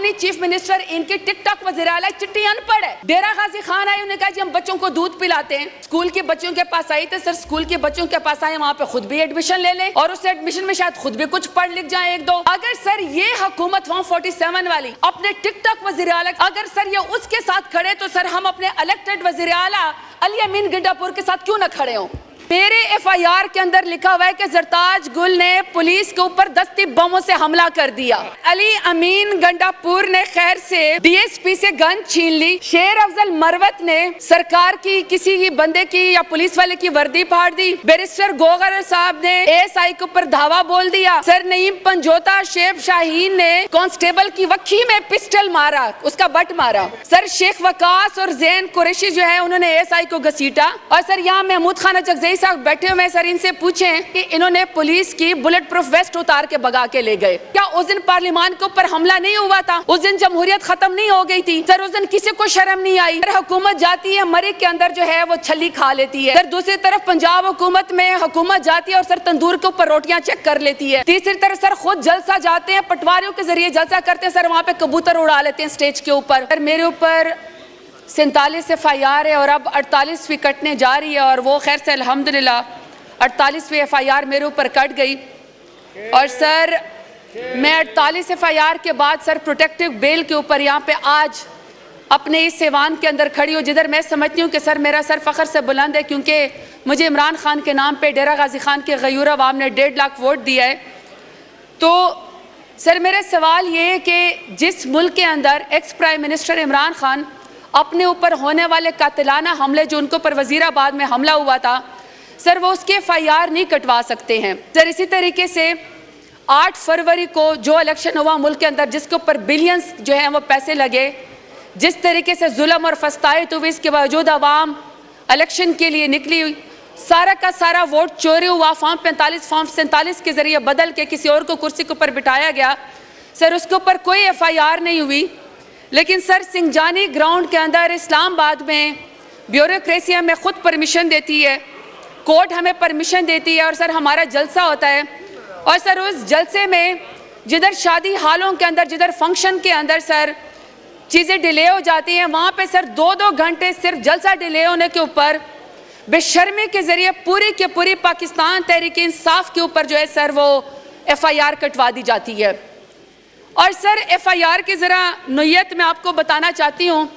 अपनी chief minister इनकी TikTok वज़ीर-ए-आला चिट्ठी अनपढ़ है। डेरा गाजी खान आए, उन्होंने कहा जी हम बच्चों को दूध पिलाते हैं। स्कूल के बच्चों के पास आई तो सर स्कूल के बच्चों के पास आए, वहाँ पे खुद भी एडमिशन ले लें और उस एडमिशन में शायद खुद भी कुछ पढ़ लिख जाए एक दो। अगर सर ये हुकूमत 147 वाली अपने टिकटॉक वज़ीर-ए-आला, अगर सर ये उसके साथ खड़े तो सर हम अपने इलेक्टेड वज़ीर-ए-आला अली अमीन गंडापुर के साथ क्यों ना खड़े हों। मेरे एफआईआर के अंदर लिखा हुआ है कि जरताज गुल ने पुलिस के ऊपर दस्ती बमों से हमला कर दिया। अली अमीन गंडापुर ने खैर से डीएसपी से गन छीन ली। शेर अफजल मरवत ने सरकार की किसी बंदे की या पुलिस वाले की वर्दी फाड़ दी। बैरिस्टर गोगर साहब ने एएसआई के ऊपर धावा बोल दिया। सर नईम पंजोता शेख शाहीन ने कांस्टेबल की वक्की में पिस्टल मारा, उसका बट मारा। सर शेख वकास और जैन कुरैशी जो है उन्होंने एएसआई को घसीटा। और सर यहाँ महमूद खान अचकज़ई साहब बैठे हुए, सर इनसे पूछें कि इन्होंने पुलिस की बुलेट प्रूफ वेस्ट उतार के भगा के ले गए। क्या उस दिन पार्लियामान के ऊपर हमला नहीं हुआ था? उस दिन जमहूरियत खत्म नहीं हो गई थी? सर उस दिन किसी को शर्म नहीं आई? सर हुकूमत जाती है मरी के अंदर जो है वो छली खा लेती है। सर दूसरी तरफ पंजाब हुकूमत में हुकूमत जाती है और सर तंदूर के ऊपर रोटियां चेक कर लेती है। तीसरी तरफ सर खुद जलसा जाते हैं, पटवारियों के जरिए जलसा करते हैं, सर वहाँ पे कबूतर उड़ा लेते हैं स्टेज के ऊपर। सर मेरे ऊपर 47 एफआईआर है और अब 48वीं कटने जा रही है और वो खैर से अल्हम्दुलिल्लाह 48वीं एफआईआर मेरे ऊपर कट गई। और सर मैं 48 एफआईआर के बाद सर प्रोटेक्टिव बेल के ऊपर यहाँ पे आज अपने इस सेवान के अंदर खड़ी हूँ, जिधर मैं समझती हूँ कि सर मेरा सर फ़ख्र से बुलंद है, क्योंकि मुझे इमरान खान के नाम पे डेरा गाजी खान के गयूर अवाम ने 1.5 लाख वोट दिया है। तो सर मेरा सवाल ये है कि जिस मुल्क के अंदर ex prime minister Imran Khan अपने ऊपर होने वाले कातिलाना हमले जो उनके ऊपर वज़ीराबाद में हमला हुआ था, सर वो उसके एफआईआर नहीं कटवा सकते हैं। सर इसी तरीके से 8 फरवरी को जो इलेक्शन हुआ मुल्क के अंदर, जिसके ऊपर बिलियंस जो है वो पैसे लगे, जिस तरीके से जुल्म और फस्तायत हुई, इसके बावजूद आवाम इलेक्शन के लिए निकली, सारा का सारा वोट चोरी हुआ, फॉर्म 45 फॉर्म 47 के जरिए बदल के किसी और को कुर्सी के ऊपर बिठाया गया। सर उसके ऊपर कोई एफआईआर नहीं हुई। लेकिन सर सिंगजानी ग्राउंड के अंदर इस्लामाबाद में ब्यूरोक्रेसी हमें खुद परमिशन देती है, कोर्ट हमें परमिशन देती है और सर हमारा जलसा होता है। और सर उस जलसे में जिधर शादी हालों के अंदर, जिधर फंक्शन के अंदर सर चीज़ें डिले हो जाती हैं, वहाँ पे सर 2-2 घंटे सिर्फ जलसा डिले होने के ऊपर बेशर्मी के ज़रिए पूरी के पूरी पाकिस्तान तहरीक इंसाफ के ऊपर जो है सर वो एफआईआर कटवा दी जाती है। और सर एफआईआर की ज़रा नोयत मैं आपको बताना चाहती हूँ।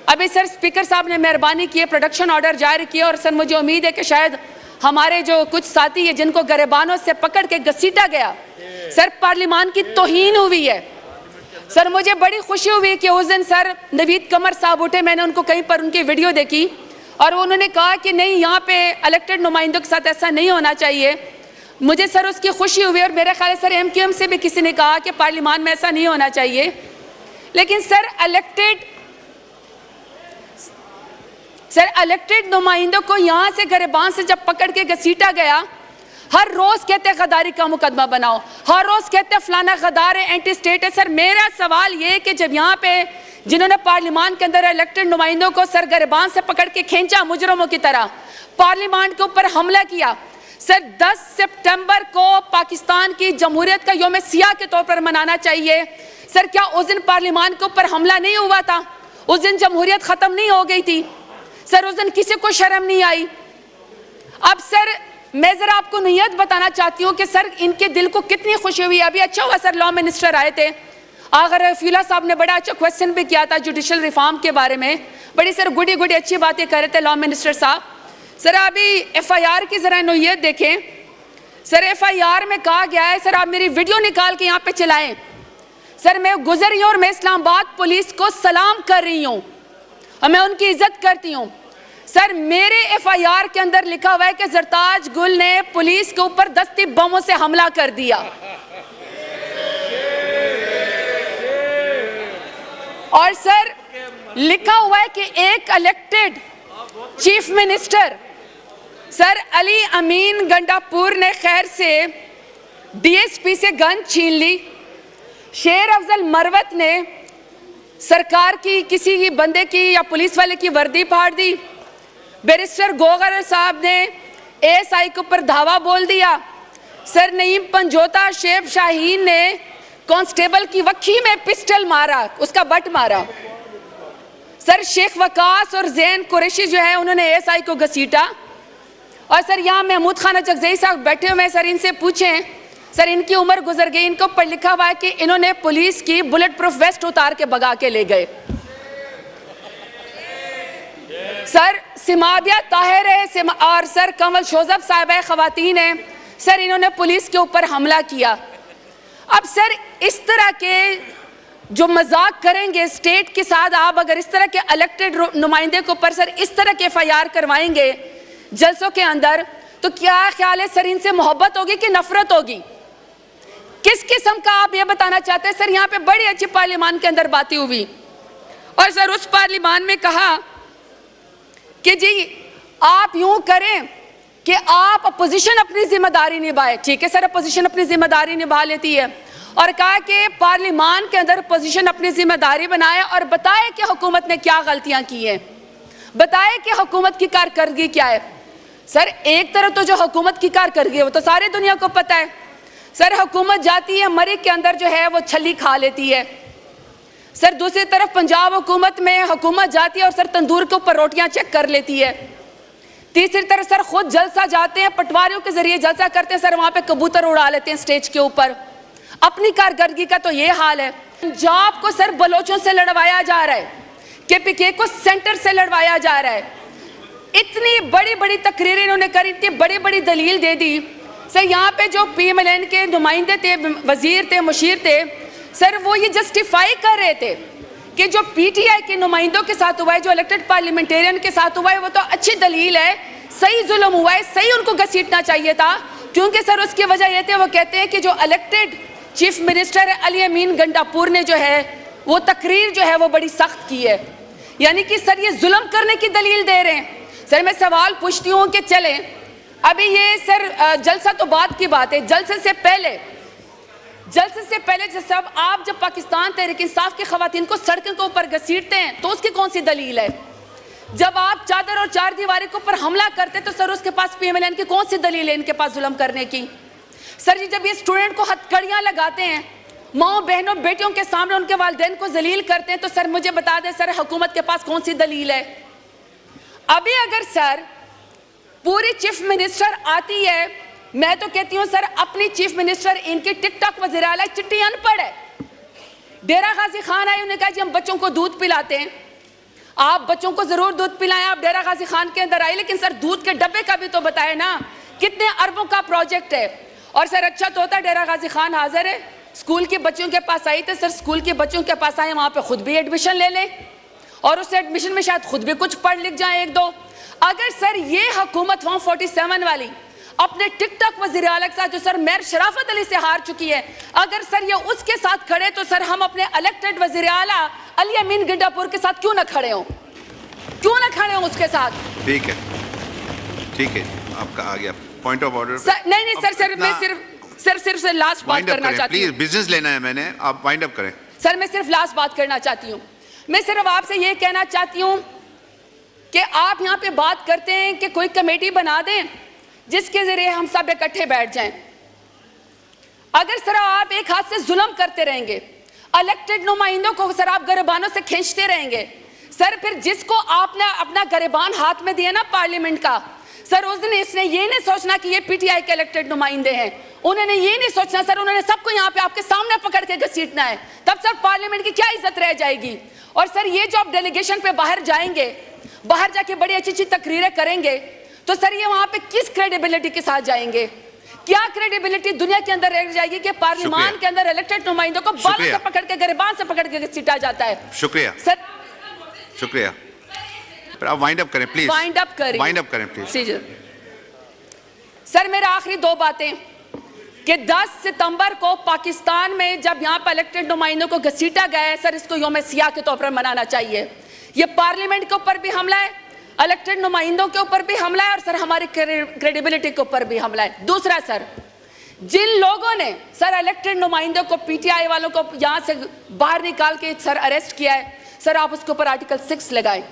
अभी सर स्पीकर साहब ने मेहरबानी की, प्रोडक्शन ऑर्डर जारी किया और सर मुझे उम्मीद है कि शायद हमारे जो कुछ साथी हैं जिनको गरेबानों से पकड़ के घसीटा गया, सर पार्लियामान की तौहीन हुई है। सर मुझे बड़ी खुशी हुई कि उस दिन सर नवीद कमर साहब उठे, मैंने उनको कहीं पर उनकी वीडियो देखी और उन्होंने कहा कि नहीं यहाँ पे इलेक्टेड नुमाइंदों के साथ ऐसा नहीं होना चाहिए। मुझे सर उसकी खुशी हुई और मेरे ख्याल सर MQM से भी किसी ने कहा कि पार्लियामान में ऐसा नहीं होना चाहिए। लेकिन सर इलेक्टेड नुमाइंदों को यहाँ से गरेबान से जब पकड़ के घसीटा गया, हर रोज़ कहते हैं गद्दारी का मुकदमा बनाओ, हर रोज़ कहते हैं फलाना गद्दार है, एंटी स्टेट है। सर मेरा सवाल ये है कि जब यहाँ पे जिन्होंने पार्लियामान के अंदर इलेक्टेड नुमाइंदों को सर गरेबान से पकड़ के खींचा मुजरमों की तरह, पार्लियामान के ऊपर हमला किया, सर 10 सितंबर को पाकिस्तान की जमहूरियत का यौम सियाह के तौर पर मनाना चाहिए। सर क्या उस दिन पार्लियामान के ऊपर हमला नहीं हुआ था? उस दिन जमहूरियत ख़त्म नहीं हो गई थी? सर उस दिन किसी को शर्म नहीं आई? अब सर मैं ज़रा आपको नियत बताना चाहती हूँ कि सर इनके दिल को कितनी खुशी हुई। अभी अच्छा हुआ सर लॉ मिनिस्टर आए थे, आगर रफीला साहब ने बड़ा अच्छा क्वेश्चन भी किया था जुडिशल रिफॉर्म के बारे में, बड़ी सर गुडी अच्छी बातें कर रहे थे लॉ मिनिस्टर साहब। सर अभी एफआईआर की ज़रा नोयत देखें। सर एफआईआर में कहा गया है, सर आप मेरी वीडियो निकाल के यहाँ पे चलाएं, सर मैं गुजर रही हूँ और मैं इस्लामाबाद पुलिस को सलाम कर रही हूँ और मैं उनकी इज्जत करती हूँ। सर मेरे एफआईआर के अंदर लिखा हुआ है कि जरताज गुल ने पुलिस के ऊपर दस्ती बमों से हमला कर दिया। और सर लिखा हुआ है कि एक elected chief minister sir Ali Amin Gandapur ने खैर से डीएसपी से गन छीन ली। शेर अफजल मरवत ने सरकार की किसी बंदे की या पुलिस वाले की वर्दी फाड़ दी। बैरिस्टर गोगर साहब ने एएसआई के ऊपर धावा बोल दिया। सर नईम पंजोता शेख शाहीन ने कांस्टेबल की वक्खी में पिस्टल मारा, उसका बट मारा। सर शेख वकास और जैन कुरैशी जो है उन्होंने एएसआई को घसीटा। और सर यहाँ महमूद खान चकजई साहब बैठे हुए हैं, सर इनसे पूछें, सर इनकी उम्र गुजर गई, इनको ऊपर लिखा हुआ है कि इन्होंने पुलिस की बुलेट प्रूफ वेस्ट उतार के भगा के ले गए। सर सिमाबिया ताहिर है और सर कंवल शोजब साहिबा खवातीन है, सर इन्होंने पुलिस के ऊपर हमला किया। अब सर इस तरह के जो मजाक करेंगे स्टेट के साथ, आप अगर इस तरह के इलेक्टेड नुमाइंदे के ऊपर सर इस तरह के FIR करवाएंगे जलसों के अंदर, तो क्या ख्याल है सर इनसे मोहब्बत होगी कि नफरत होगी? किस किस्म का आप ये बताना चाहते हैं? सर यहाँ पे बड़ी अच्छी पार्लियामान के अंदर बातें हुई और सर उस पार्लियामान में कहा कि जी आप यूं करें कि आप अपोजिशन अपनी जिम्मेदारी निभाए। ठीक है सर, अपोजिशन अपनी जिम्मेदारी निभा लेती है, और कहा कि पार्लियामान के अंदर अपोजिशन अपनी जिम्मेदारी बनाए और बताए कि हुकूमत ने क्या गलतियां की हैं, बताए कि हुकूमत की कारकर्दगी क्या है। सर एक तरफ तो जो हुकूमत की कारकर्दगी है वो तो सारी दुनिया को पता है। सर हुकूमत जाती है मरीज के अंदर जो है वो छली खा लेती है। सर दूसरी तरफ पंजाब हुकूमत में हुकूमत जाती है और सर तंदूर के ऊपर रोटियां चेक कर लेती है। तीसरी तरफ सर खुद जलसा जाते हैं, पटवारियों के जरिए जलसा करते हैं, सर वहां पे कबूतर उड़ा लेते हैं स्टेज के ऊपर। अपनी कारकर्दगी का तो ये हाल है। पंजाब को सर बलोचों से लड़वाया जा रहा है, KPK को सेंटर से लड़वाया जा रहा है। इतनी बड़ी बड़ी तकरीरें इन्होंने करी, इतनी बड़ी बड़ी दलील दे दी। सर यहाँ पे जो PMLN के नुमाइंदे थे, वजीर थे, मुशीर थे, सर वो ये जस्टिफाई कर रहे थे कि जो PTI के नुमाइंदों के साथ हुआ है, जो इलेक्टेड पार्लियामेंटेरियन के साथ हुआ है, वो तो अच्छी दलील है, सही जुल्म हुआ है, सही उनको घसीटना चाहिए था। क्योंकि सर उसकी वजह ये थे, वो कहते हैं कि जो इलेक्टेड चीफ मिनिस्टर है अली अमीन गंडापुर ने जो है वो तकरीर जो है वो बड़ी सख्त की है, यानी कि सर ये जुल्म करने की दलील दे रहे हैं। सर मैं सवाल पूछती हूँ कि चले अभी ये सर जलसा तो बात की बात है, जलसे से पहले जब आप जब पाकिस्तान तहरीक इंसाफ की खवातीन को सड़कों के ऊपर घसीटते हैं तो उसकी कौन सी दलील है? जब आप चादर और चार दीवारी के ऊपर हमला करते हैं तो सर उसके पास PMLN की कौन सी दलील है इनके पास जुल्म करने की? सर जी जब ये स्टूडेंट को हथकड़ियां लगाते हैं, माओ बहनों बेटियों के सामने उनके वालिदैन को जलील करते हैं, तो सर मुझे बता दें सर हुकूमत के पास कौन सी दलील है? अभी अगर सर पूरी चीफ मिनिस्टर आती है, मैं तो कहती हूँ सर अपनी चीफ मिनिस्टर इनकी टिकटॉक वज़ीर आला चिट्ठी अनपढ़ है। डेरा गाजी खान आई, उन्होंने कहा जी हम बच्चों को दूध पिलाते हैं, आप बच्चों को जरूर दूध पिलाएं, आप डेरा गाजी खान के अंदर आए, लेकिन सर दूध के डब्बे का भी तो बताए ना, कितने अरबों का प्रोजेक्ट है। और सर अच्छा तो होता डेरा गाजी खान हाजिर है, स्कूल के बच्चों के पास आई, तो सर स्कूल के बच्चों के पास आए, वहाँ पे खुद भी एडमिशन ले लें और उस एडमिशन में शायद खुद भी कुछ पढ़ लिख जाए एक दो। अगर सर ये हुकूमत 147 वाली अपने टिकटॉक वज़ीर आला के साथ जो सर मेयर शराफत अली से हार चुकी है, अगर सर ये उसके साथ खड़े तो सर हम अपने इलेक्टेड वज़ीर आला अली अमीन गंडापुर के साथ क्यों ना खड़े हों, क्यों ना खड़े हों उसके साथ? ठीक है आपका आ गया पॉइंट ऑफ ऑर्डर। नहीं सर मैं सिर्फ लास्ट बात करना चाहती हूँ। प्लीज बिजनेस लेना है मैंने, आप वाइंड अप करें। सर मैं सिर्फ लास्ट बात करना चाहती हूँ, मैं सिर्फ आपसे ये कहना चाहती हूँ कि आप यहाँ पे बात करते हैं कि कोई कमेटी बना दें जिसके जरिए हम सब इकट्ठे बैठ जाएं। अगर सर आप एक हाथ से जुल्म करते रहेंगे, इलेक्टेड नुमाइंदों को सर आप गरिबानों से खींचते रहेंगे, सर फिर जिसको आपने अपना गरिबान हाथ में दिया ना पार्लियामेंट का, सर उस दिन इसने ये नहीं सोचना कि ये PTI के इलेक्टेड नुमाइंदे हैं, उन्होंने ये नहीं सोचना सर, उन्होंने सबको यहाँ पे आपके सामने पकड़ के घसीटना है, तब सर पार्लियामेंट की क्या इज्जत रह जाएगी? और सर ये जो आप डेलीगेशन पे बाहर जाएंगे, बाहर जाके बड़ी अच्छी अच्छी तकरीरें करेंगे, तो सर ये वहां पे किस क्रेडिबिलिटी के साथ जाएंगे? क्या क्रेडिबिलिटी दुनिया के अंदर रह जाएगी कि पार्लियामान के अंदर इलेक्टेड नुमाइंदों को बालों से पकड़ के गरिबान से पकड़ के घसीटा जाता है? शुक्रिया सर, शुक्रिया। आप वाइंड अप करें प्लीज। वाइंड अप करें प्लीज। सर मेरा आखिरी दो बातें कि 10 सितंबर को पाकिस्तान में जब यहाँ पर इलेक्टेड नुमाइंदों को घसीटा गया है, सर इसको यौम सियाह के तौर पर मनाना चाहिए। ये पार्लियामेंट के ऊपर भी हमला है, इलेक्टेड नुमाइंदों के ऊपर भी हमला है, और सर हमारी क्रेडिबिलिटी के ऊपर भी हमला है। दूसरा सर, जिन लोगों ने सर इलेक्टेड नुमाइंदों को PTI वालों को यहाँ से बाहर निकाल के सर अरेस्ट किया है, सर आप उसके ऊपर आर्टिकल 6 लगाएं,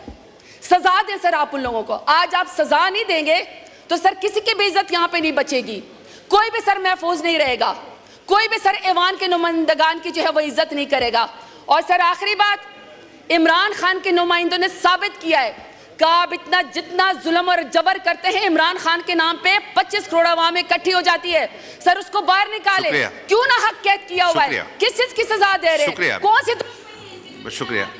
सजा दें सर आप उन लोगों को। आज आप सजा नहीं देंगे तो सर किसी की भी इज्जत यहाँ पे नहीं बचेगी, कोई भी सर महफूज नहीं रहेगा, कोई भी सर ऐवान के नुमाइंदगान की जो है वो इज्जत नहीं करेगा। और सर आखिरी बात, इमरान खान के नुमाइंदों ने साबित किया है कि आप इतना जितना जुल्म और जबर करते हैं इमरान खान के नाम पे 25 करोड़ आवाम इकट्ठी हो जाती है। सर उसको बाहर निकाले, क्यों ना हक कैद किया हुआ है, किस चीज की सजा दे रहे हैं, कौन सी। शुक्रिया।